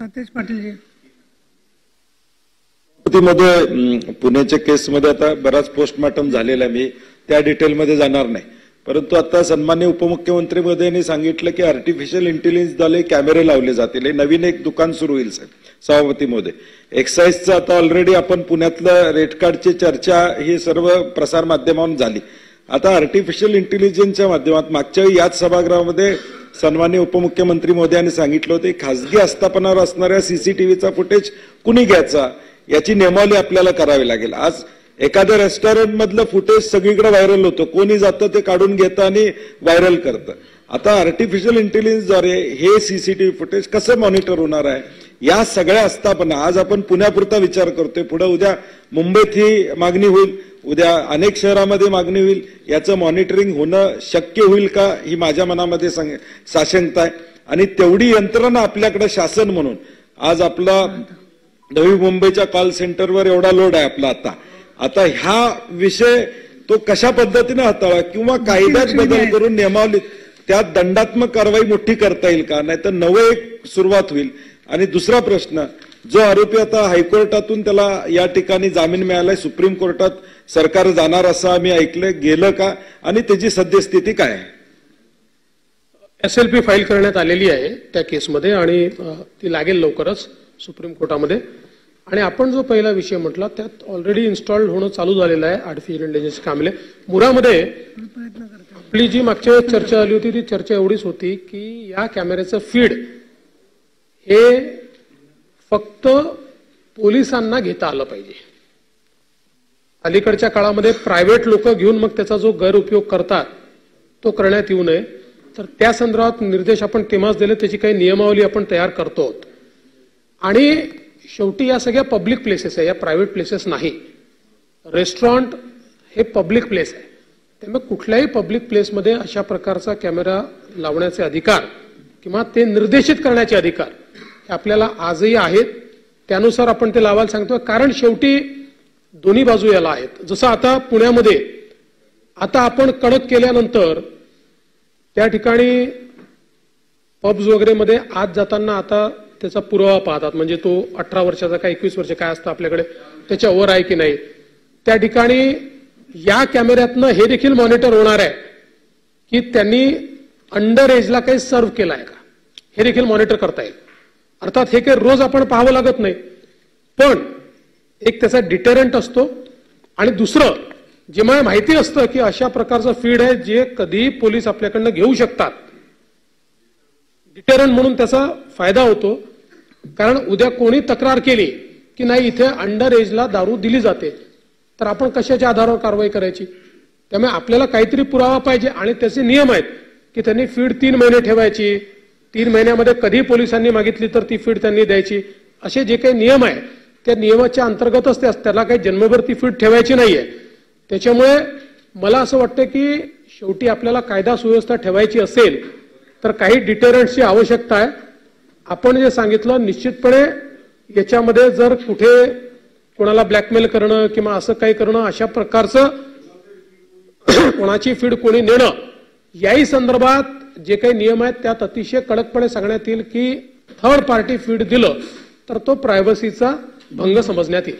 सतेज पाटील जी मध्ये पुण्याच्या केसमध्ये आता बराच पोस्टमॉर्टम झालेला मी त्या डिटेलमध्ये जाणार नाही, परंतु आता सन्माननीय उपमुख्यमंत्री महोदयांनी सांगितलं की आर्टिफिशियल इंटेलिजन्सद्वारे कॅमेरे लावले जातील. नवीन एक दुकान सुरू होईल साहेब सभापती महोदय. एक्साईजचं आता ऑलरेडी आपण पुण्यातलं रेट कार्डची चर्चा ही सर्व प्रसार माध्यमांवर झाली. आता आर्टिफिशियल इंटेलिजन्सच्या माध्यमात मागच्या याच सभागृहामध्ये सन्माननीय उपमुख्यमंत्री महोदयांनी सांगितलं होते खासगी आस्थापनावर असणाऱ्या सीसीटीव्हीचा फुटेज कुणी घ्यायचा याची नियमावली आपल्याला करावी लागेल. आज एखाद्या रेस्टॉरंट मधलं फुटेज सगळीकडे व्हायरल होतं, कोणी जातं ते काढून घेतं आणि व्हायरल करतं. आता आर्टिफिशियल इंटेलिजन्सद्वारे हे सीसीटीव्ही फुटेज कसं मॉनिटर होणार आहे या सगळ्या आस्थापना आज आपण पुण्यापुरता विचार करतोय, पुढे उद्या मुंबईत ही मागणी होईल, उद्या अनेक शहरांमध्ये मागणी होईल. याचं मॉनिटरिंग होणं शक्य होईल का ही माझ्या मनामध्ये साशंकता आहे. आणि तेवढी यंत्रणा आपल्याकडे शासन म्हणून आज आपला नवी मुंबईच्या कॉल सेंटरवर एवढा लोड आहे आपला आता ह्या विषय तो कशा पद्धतीने हाताळा किंवा कायद्यात बदल करून नियमावलीत त्यात दंडात्मक कारवाई मोठी करता येईल का, नाही तर नवं एक सुरुवात होईल. आणि दुसरा प्रश्न, जो आरोपी आता हायकोर्टातून त्याला या ठिकाणी जामीन मिळालाय, सुप्रीम कोर्टात सरकार जाणार असं आम्ही ऐकलंय, गेलं का आणि त्याची सद्यस्थिती काय आहे? SLP फाईल करण्यात आलेली आहे त्या केसमध्ये आणि ती लागेल लवकरच सुप्रीम कोर्टामध्ये. आणि आपण जो पहिला विषय म्हटला त्यात ऑलरेडी इन्स्टॉल्ड होणं चालू झालेलं आहे आर्टिफिशियल इंटेलिजन्स कामले. मुरामध्ये आपली जी मागच्या वेळेस चर्चा झाली होती ती चर्चा एवढीच होती की या कॅमेऱ्याचं फीड हे फक्त पोलिसांना घेता आलं पाहिजे. अलीकडच्या काळामध्ये प्रायव्हेट लोक घेऊन मग त्याचा जो गैरउपयोग करतात तो करण्यात येऊ नये. तर त्या संदर्भात निर्देश आपण तेव्हाच दिले, त्याची काही नियमावली आपण तयार करतो. आणि शेवटी या सगळ्या पब्लिक प्लेसेस आहे, या प्रायव्हेट प्लेसेस नाही. रेस्टॉरंट हे पब्लिक प्लेस आहे, त्यामुळे कुठल्याही पब्लिक प्लेसमध्ये अशा प्रकारचा कॅमेरा लावण्याचे अधिकार किंवा ते निर्देशित करण्याचे अधिकार हे आपल्याला आजही आहेत. त्यानुसार आपण ते लावायला सांगतो, कारण शेवटी दोन्ही बाजू याला आहेत. जसं आता पुण्यामध्ये आता आपण कडक केल्यानंतर त्या ठिकाणी पब्स वगैरे मध्ये आत जाताना आता त्याचा पुरावा पाहतात, म्हणजे तो 18 वर्षाचा का 21 वर्ष काय असतं आपल्याकडे त्याच्यावर आहे की नाही. त्या ठिकाणी या कॅमेऱ्यातनं हे देखील मॉनिटर होणार आहे की त्यांनी अंडर एजला काही सर्व्ह केला आहे का, हे देखील मॉनिटर करता येईल. अर्थात हे काही रोज आपण पाहावं लागत नाही, पण एक त्याचा डिटेरंट असतो. आणि दुसरं जेव्हा माहिती असतं की अशा प्रकारचं फीड आहे जे कधीही पोलीस आपल्याकडनं घेऊ शकतात, डिटेरंट म्हणून त्याचा फायदा होतो. कारण उद्या कोणी तक्रार केली की नाही इथे अंडर एजला दारू दिली जाते तर आपण कशाच्या आधारावर कारवाई करायची. त्यामुळे आपल्याला काहीतरी पुरावा पाहिजे आणि त्याचे नियम आहेत की त्यांनी फीड 3 महिने ठेवायची, 3 महिन्यामध्ये कधी पोलिसांनी मागितली तर ती फीड त्यांनी द्यायची. असे जे काही नियम आहे त्या नियमाच्या अंतर्गतच त्याला काही जन्मभर ती फीड ठेवायची नाहीये. त्याच्यामुळे मला असं वाटतं की शेवटी आपल्याला कायदा सुव्यवस्था ठेवायची असेल तर काही डिटेरंट्सची आवश्यकता आहे. आपण जे सांगितलं निश्चितपणे याच्यामध्ये जर कुठे कोणाला ब्लॅकमेल करणं किंवा असं काही करणं अशा प्रकारचं कोणाची फीड कोणी नेणं याही संदर्भात जे काही नियम आहेत त्यात अतिशय कडकपणे सांगण्यात येईल की थर्ड पार्टी फीड दिलं तर तो प्रायव्हसीचा भंग समजण्यात येईल.